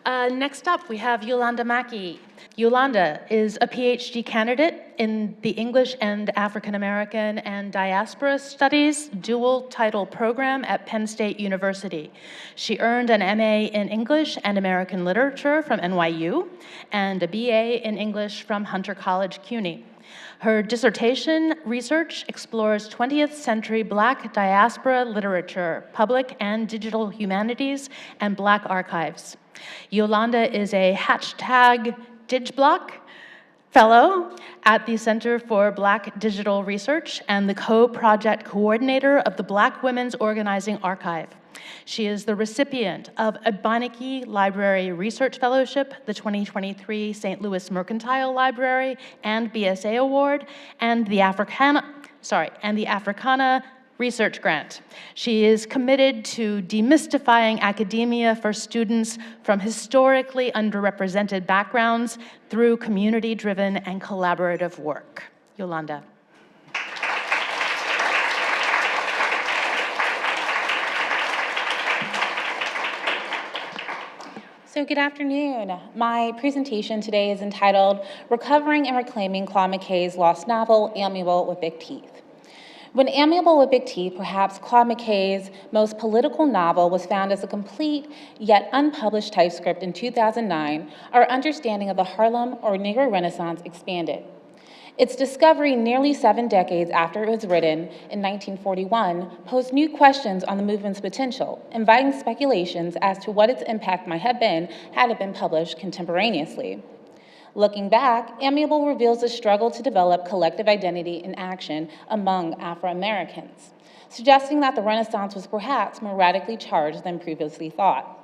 Next up, we have Yolanda Mackey. Yolanda is a PhD candidate in the English and African American and Diaspora Studies dual title program at Penn State University. She earned an MA in English and American Literature from NYU and a BA in English from Hunter College, CUNY. Her dissertation research explores 20th century Black diaspora literature, public and digital humanities, and Black archives. Yolanda is a #DigBlock fellow at the Center for Black Digital Research and the co-project coordinator of the Black Women's Organizing Archive. She is the recipient of a Beinecke Library Research Fellowship, the 2023 St. Louis Mercantile Library and BSA Award, and the Africana Research Grant. She is committed to demystifying academia for students from historically underrepresented backgrounds through community-driven and collaborative work. Yolanda. So good afternoon. My presentation today is entitled Recovering and Reclaiming Claude Mckay's Lost Novel, Amiable with Big Teeth. When Amiable with Big Teeth, perhaps Claude Mckay's most political novel, was found as a complete yet unpublished typescript in 2009, our understanding of the Harlem or Negro Renaissance expanded. Its discovery nearly 7 decades after it was written in 1941 posed new questions on the movement's potential, inviting speculations as to what its impact might have been had it been published contemporaneously. Looking back, Amiable reveals the struggle to develop collective identity and action among Afro-Americans, suggesting that the Renaissance was perhaps more radically charged than previously thought.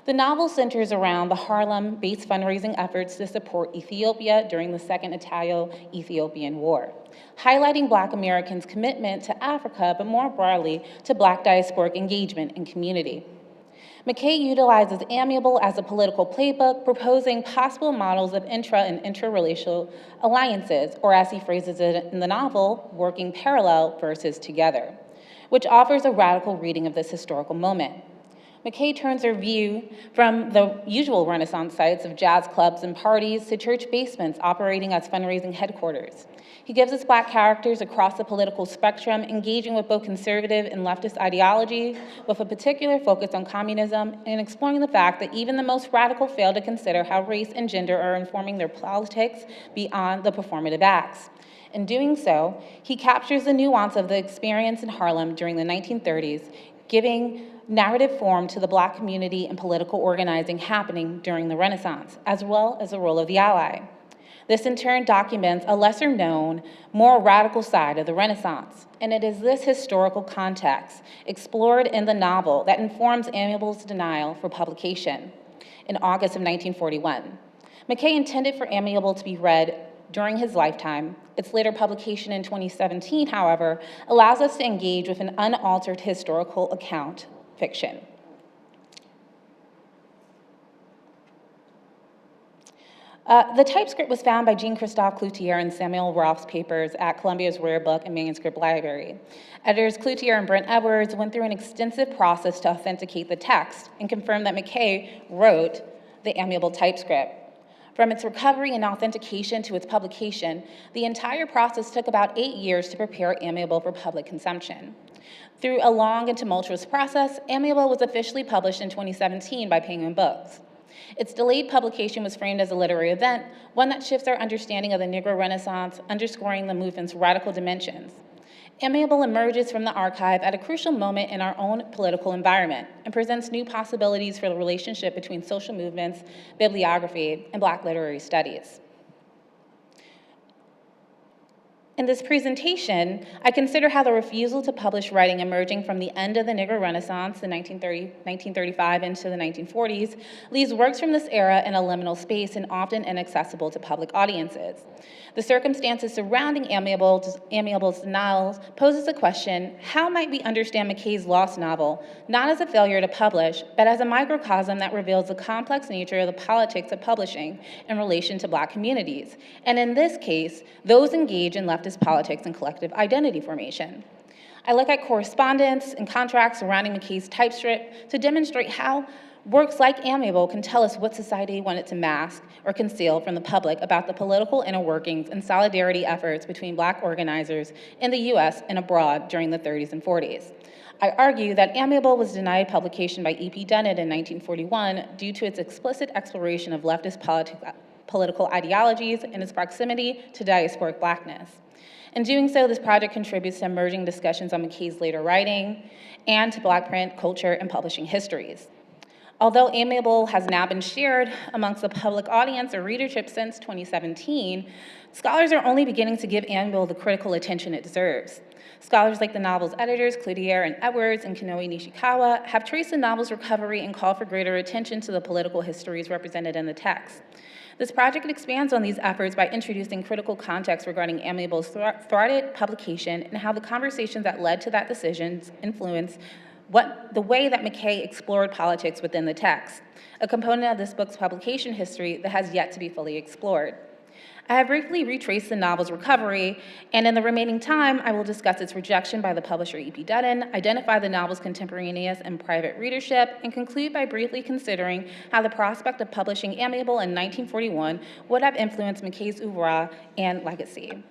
The novel centers around the Harlem-based fundraising efforts to support Ethiopia during the Second Italo-Ethiopian War, highlighting Black Americans' commitment to Africa, but more broadly, to Black diasporic engagement and community. Mckay utilizes Amiable as a political playbook, proposing possible models of intra- and interracial alliances, or as he phrases it in the novel, working parallel versus together, which offers a radical reading of this historical moment. Mckay turns her view from the usual Renaissance sites of jazz clubs and parties to church basements operating as fundraising headquarters. He gives us Black characters across the political spectrum, engaging with both conservative and leftist ideologies, with a particular focus on communism, and exploring the fact that even the most radical fail to consider how race and gender are informing their politics beyond the performative acts. In doing so, he captures the nuance of the experience in Harlem during the 1930s, giving narrative form to the Black community and political organizing happening during the Renaissance, as well as the role of the ally. This in turn documents a lesser known, more radical side of the Renaissance, and it is this historical context explored in the novel that informs Amiable's denial for publication in August of 1941. Mckay intended for Amiable to be read during his lifetime. Its later publication in 2017, however, allows us to engage with an unaltered historical account fiction. The typescript was found by Jean-Christophe Cloutier and Samuel Roth's papers at Columbia's Rare Book and Manuscript Library. Editors Cloutier and Brent Edwards went through an extensive process to authenticate the text and confirm that Mckay wrote the Amiable typescript. From its recovery and authentication to its publication, the entire process took about 8 years to prepare Amiable for public consumption. Through a long and tumultuous process, Amiable was officially published in 2017 by Penguin Books. Its delayed publication was framed as a literary event, one that shifts our understanding of the Negro Renaissance, underscoring the movement's radical dimensions. Amiable emerges from the archive at a crucial moment in our own political environment and presents new possibilities for the relationship between social movements, bibliography, and Black literary studies. In this presentation, I consider how the refusal to publish writing emerging from the end of the Negro Renaissance, the 1935 into the 1940s, leaves works from this era in a liminal space and often inaccessible to public audiences. The circumstances surrounding Amiable's denials poses a question: how might we understand Mckay's lost novel, not as a failure to publish, but as a microcosm that reveals the complex nature of the politics of publishing in relation to Black communities, and in this case, those engaged in leftist politics and collective identity formation? I look at correspondence and contracts surrounding Mckay's typescript to demonstrate how Works like Amiable can tell us what society wanted to mask or conceal from the public about the political inner workings and solidarity efforts between Black organizers in the US and abroad during the 30s and 40s. I argue that Amiable was denied publication by E.P. Dennett in 1941 due to its explicit exploration of leftist political ideologies and its proximity to diasporic Blackness. In doing so, this project contributes to emerging discussions on Mckay's later writing and to Black print, culture, and publishing histories. Although Amiable has now been shared amongst the public audience or readership since 2017, scholars are only beginning to give Amiable the critical attention it deserves. Scholars like the novel's editors, Cloutier and Edwards and Kanoe Nishikawa, have traced the novel's recovery and called for greater attention to the political histories represented in the text. This project expands on these efforts by introducing critical context regarding Amiable's thwarted publication and how the conversations that led to that decision influence the way that Mckay explored politics within the text, a component of this book's publication history that has yet to be fully explored. I have briefly retraced the novel's recovery, and in the remaining time, I will discuss its rejection by the publisher E.P. Dutton, identify the novel's contemporaneous and private readership, and conclude by briefly considering how the prospect of publishing Amiable in 1941 would have influenced Mckay's oeuvre and legacy.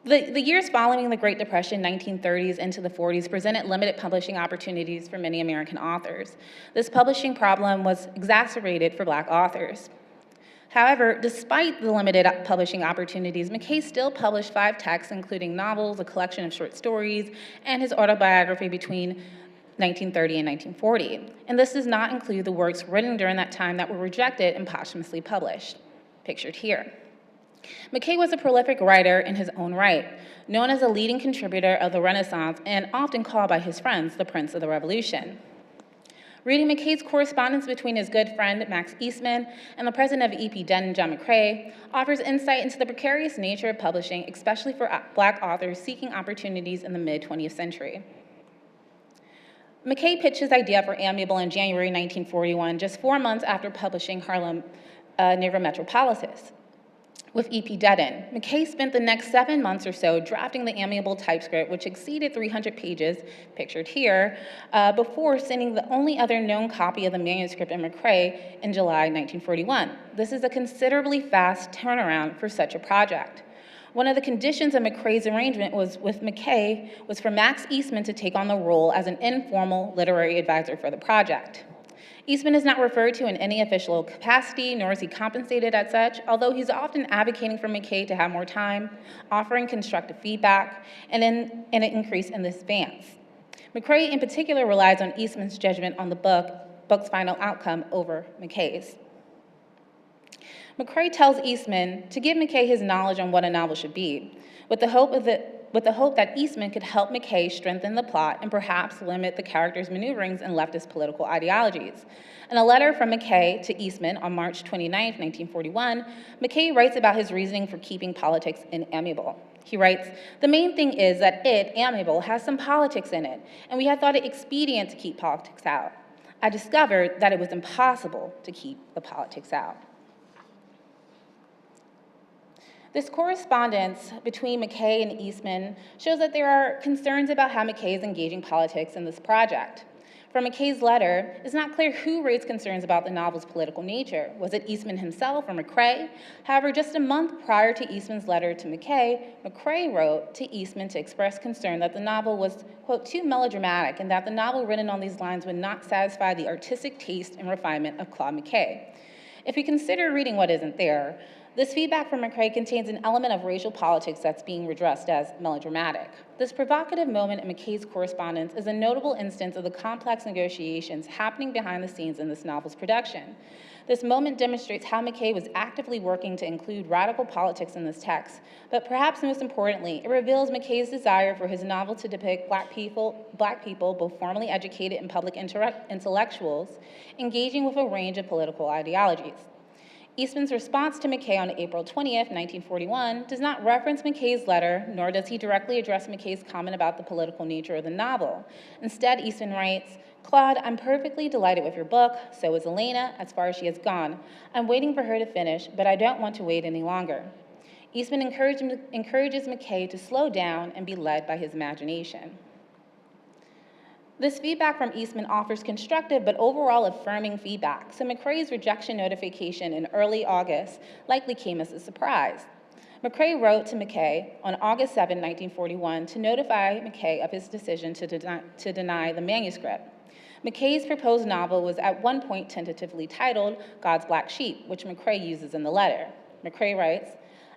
The years following the Great Depression, 1930s into the 40s, presented limited publishing opportunities for many American authors. This publishing problem was exacerbated for Black authors. However, despite the limited publishing opportunities, Mckay still published 5 texts, including novels, a collection of short stories, and his autobiography between 1930 and 1940. And this does not include the works written during that time that were rejected and posthumously published, pictured here. Mckay was a prolific writer in his own right, known as a leading contributor of the Renaissance and often called by his friends the Prince of the Revolution. Reading Mckay's correspondence between his good friend Max Eastman and the president of E.P. Dutton, John McCrae, offers insight into the precarious nature of publishing, especially for Black authors seeking opportunities in the mid-20th century. Mckay pitched his idea for Amiable in January 1941, just 4 months after publishing Harlem, Negro Metropolitan. With E.P. Dutton, Mckay spent the next 7 months or so drafting the Amiable typescript, which exceeded 300 pages, pictured here, before sending the only other known copy of the manuscript to McCrae in July 1941. This is a considerably fast turnaround for such a project. One of the conditions of McCrae's arrangement with Mckay was for Max Eastman to take on the role as an informal literary advisor for the project. Eastman is not referred to in any official capacity, nor is he compensated as such, although he's often advocating for Mckay to have more time, offering constructive feedback, and an increase in this advance. McCrae in particular relies on Eastman's judgment on the book's final outcome over Mckay's. McCrae tells Eastman to give Mckay his knowledge on what a novel should be, with the hope that Eastman could help Mckay strengthen the plot and perhaps limit the characters' maneuverings in leftist political ideologies. In a letter from Mckay to Eastman on March 29, 1941, Mckay writes about his reasoning for keeping politics in Amiable. He writes, "The main thing is that Amiable, has some politics in it, and we had thought it expedient to keep politics out. I discovered that it was impossible to keep the politics out." This correspondence between Mckay and Eastman shows that there are concerns about how Mckay is engaging politics in this project. From Mckay's letter, it's not clear who raised concerns about the novel's political nature. Was it Eastman himself or McCrae? However, just a month prior to Eastman's letter to Mckay, McCrae wrote to Eastman to express concern that the novel was, quote, too melodramatic and that the novel written on these lines would not satisfy the artistic taste and refinement of Claude Mckay. If we consider reading what isn't there, this feedback from McCrae contains an element of racial politics that's being redressed as melodramatic. This provocative moment in Mckay's correspondence is a notable instance of the complex negotiations happening behind the scenes in this novel's production. This moment demonstrates how Mckay was actively working to include radical politics in this text, but perhaps most importantly, it reveals Mckay's desire for his novel to depict Black people, both formally educated and public intellectuals, engaging with a range of political ideologies. Eastman's response to Mckay on April 20th, 1941, does not reference Mckay's letter, nor does he directly address Mckay's comment about the political nature of the novel. Instead, Eastman writes, "Claude, I'm perfectly delighted with your book, so is Elena, as far as she has gone. I'm waiting for her to finish, but I don't want to wait any longer." Eastman encourages Mckay to slow down and be led by his imagination. This feedback from Eastman offers constructive but overall affirming feedback, so Mckay's rejection notification in early August likely came as a surprise. Mckay wrote to Mckay on August 7, 1941, to notify Mckay of his decision to deny the manuscript. Mckay's proposed novel was at one point tentatively titled God's Black Sheep, which Mckay uses in the letter. Mckay writes,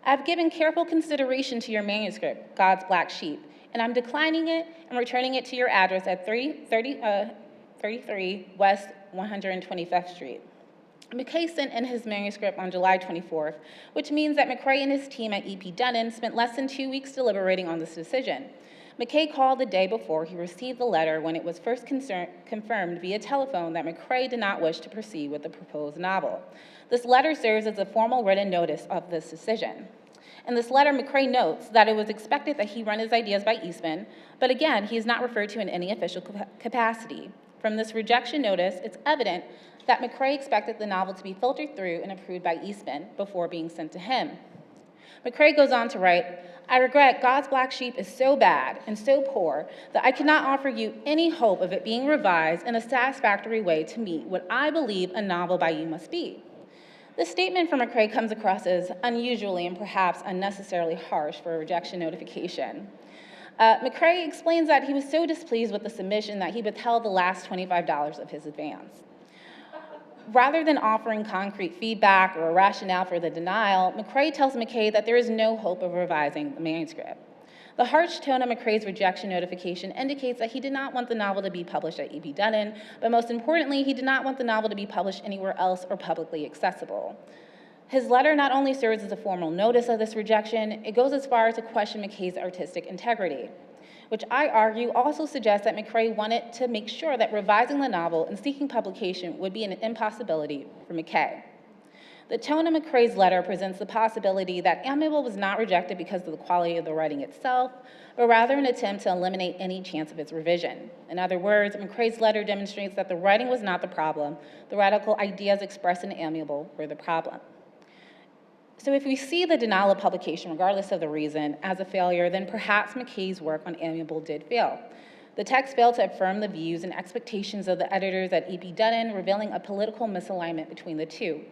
"I have given careful consideration to your manuscript, God's Black Sheep, and I'm declining it and returning it to your address at 33 West 125th Street." Mckay sent in his manuscript on July 24th, which means that Mckay and his team at E.P. Dunnan spent less than 2 weeks deliberating on this decision. Mckay called the day before he received the letter when it was first confirmed via telephone that Mckay did not wish to proceed with the proposed novel. This letter serves as a formal written notice of this decision. In this letter, Mckay notes that it was expected that he run his ideas by Eastman, but again, he is not referred to in any official capacity. From this rejection notice, it's evident that Mckay expected the novel to be filtered through and approved by Eastman before being sent to him. Mckay goes on to write, "I regret God's Black Sheep is so bad and so poor that I cannot offer you any hope of it being revised in a satisfactory way to meet what I believe a novel by you must be." This statement from Mckay comes across as unusually and perhaps unnecessarily harsh for a rejection notification. Mckay explains that he was so displeased with the submission that he withheld the last $25 of his advance. Rather than offering concrete feedback or a rationale for the denial, Mckay tells Mckay that there is no hope of revising the manuscript. The harsh tone of Mckay's rejection notification indicates that he did not want the novel to be published at E.P. Dunnan, but most importantly, he did not want the novel to be published anywhere else or publicly accessible. His letter not only serves as a formal notice of this rejection, it goes as far as to question Mckay's artistic integrity, which I argue also suggests that Mckay wanted to make sure that revising the novel and seeking publication would be an impossibility for Mckay. The tone of Mckay's letter presents the possibility that Amiable was not rejected because of the quality of the writing itself, but rather an attempt to eliminate any chance of its revision. In other words, Mckay's letter demonstrates that the writing was not the problem, the radical ideas expressed in Amiable were the problem. So if we see the denial of publication, regardless of the reason, as a failure, then perhaps Mckay's work on Amiable did fail. The text failed to affirm the views and expectations of the editors at E.P. Dunnan, revealing a political misalignment between the two.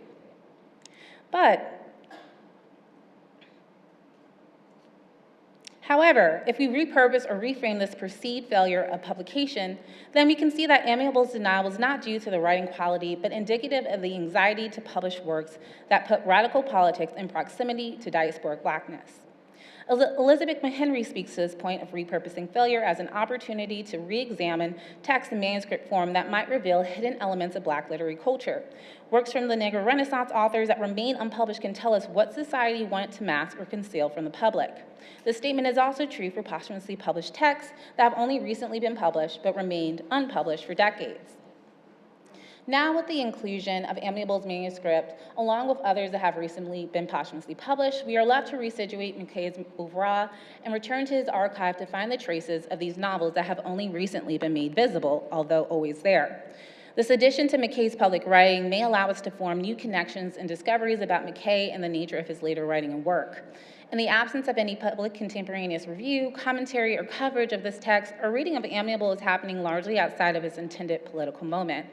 However, if we repurpose or reframe this perceived failure of publication, then we can see that Amiable's denial was not due to the writing quality, but indicative of the anxiety to publish works that put radical politics in proximity to diasporic Blackness. Elizabeth McHenry speaks to this point of repurposing failure as an opportunity to re-examine text and manuscript form that might reveal hidden elements of Black literary culture. Works from the Negro Renaissance authors that remain unpublished can tell us what society wanted to mask or conceal from the public. This statement is also true for posthumously published texts that have only recently been published but remained unpublished for decades. Now, with the inclusion of Amiable's manuscript, along with others that have recently been posthumously published, we are left to resituate Mckay's oeuvre and return to his archive to find the traces of these novels that have only recently been made visible, although always there. This addition to Mckay's public writing may allow us to form new connections and discoveries about Mckay and the nature of his later writing and work. In the absence of any public contemporaneous review, commentary, or coverage of this text, our reading of Amiable is happening largely outside of its intended political moment.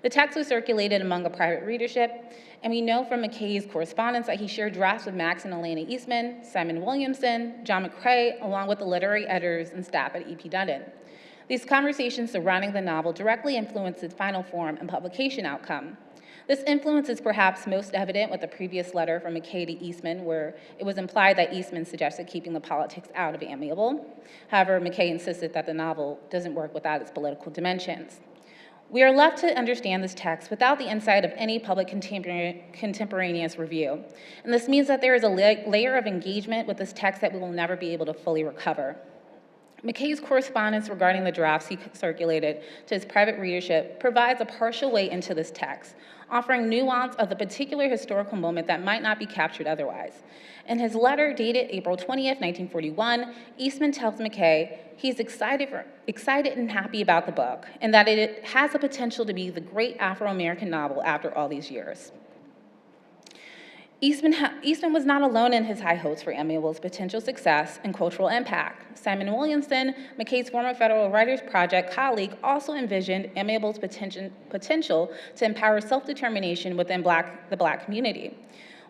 The text was circulated among a private readership, and we know from Mckay's correspondence that he shared drafts with Max and Elena Eastman, Simon Williamson, John Mckay, along with the literary editors and staff at E.P. Dunnan. These conversations surrounding the novel directly influenced its final form and publication outcome. This influence is perhaps most evident with the previous letter from Mckay to Eastman, where it was implied that Eastman suggested keeping the politics out of Amiable. However, Mckay insisted that the novel doesn't work without its political dimensions. We are left to understand this text without the insight of any public contemporaneous review. And this means that there is a layer of engagement with this text that we will never be able to fully recover. Mckay's correspondence regarding the drafts he circulated to his private readership provides a partial way into this text, offering nuance of the particular historical moment that might not be captured otherwise. In his letter dated April 20th, 1941, Eastman tells Mckay he's excited and happy about the book, and that it has the potential to be the great Afro-American novel after all these years. Eastman was not alone in his high hopes for Amiable's potential success and cultural impact. Simon Williamson, Mckay's former Federal Writers Project colleague, also envisioned Amiable's potential to empower self-determination within the Black community.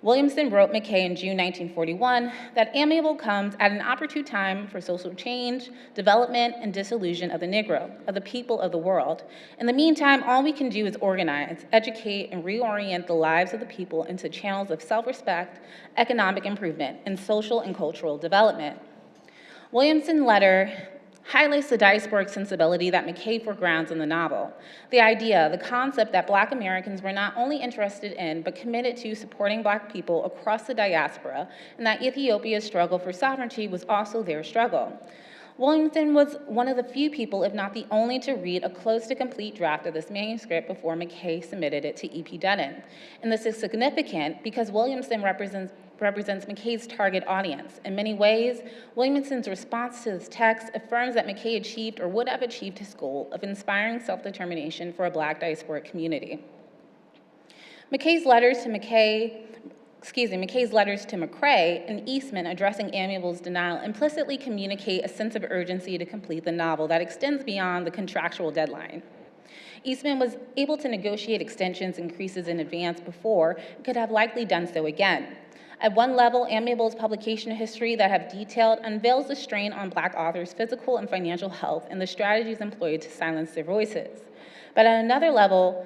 Williamson wrote Mckay in June 1941 that Amiable comes at an opportune time for social change, development, and disillusion of the Negro, of the people of the world. In the meantime, all we can do is organize, educate, and reorient the lives of the people into channels of self-respect, economic improvement, and social and cultural development. Williamson's letter highlights the diasporic sensibility that Mckay foregrounds in the novel. The idea, the concept that Black Americans were not only interested in, but committed to supporting Black people across the diaspora, and that Ethiopia's struggle for sovereignty was also their struggle. Williamson was one of the few people, if not the only, to read a close to complete draft of this manuscript before Mckay submitted it to E.P. Dutton. And this is significant because Williamson represents Mckay's target audience. In many ways, Williamson's response to this text affirms that Mckay achieved or would have achieved his goal of inspiring self-determination for a Black diasporic community. Mckay's letters to McCrae and Eastman addressing Amiable's denial implicitly communicate a sense of urgency to complete the novel that extends beyond the contractual deadline. Eastman was able to negotiate extensions and increases in advance before and could have likely done so again. At one level, Amiable's publication history that I have detailed unveils the strain on Black authors' physical and financial health and the strategies employed to silence their voices. But at another level,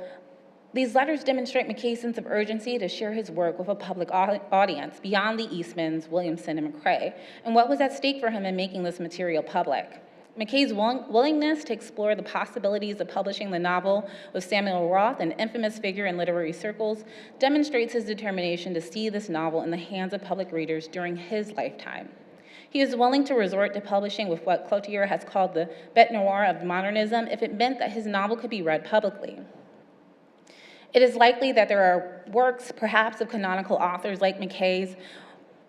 these letters demonstrate Mckay's sense of urgency to share his work with a public audience beyond the Eastmans, Williamson, and McCrae, and what was at stake for him in making this material public. Mckay's willingness to explore the possibilities of publishing the novel with Samuel Roth, an infamous figure in literary circles, demonstrates his determination to see this novel in the hands of public readers during his lifetime. He is willing to resort to publishing with what Cloutier has called the bête noire of modernism if it meant that his novel could be read publicly. It is likely that there are works, perhaps of canonical authors like Mckay's,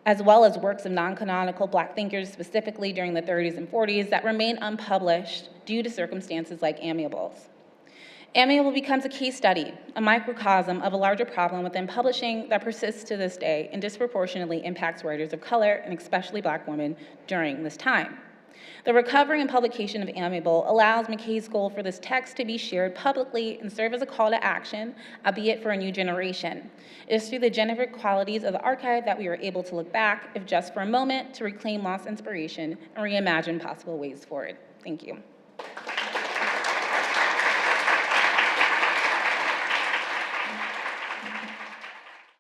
as well as works of non-canonical Black thinkers, specifically during the 30s and 40s, that remain unpublished due to circumstances like Amiable's. Amiable becomes a case study, a microcosm of a larger problem within publishing that persists to this day and disproportionately impacts writers of color, and especially Black women, during this time. The recovery and publication of Amiable allows Mckay's goal for this text to be shared publicly and serve as a call to action, albeit for a new generation. It is through the generic qualities of the archive that we are able to look back, if just for a moment, to reclaim lost inspiration and reimagine possible ways forward. Thank you.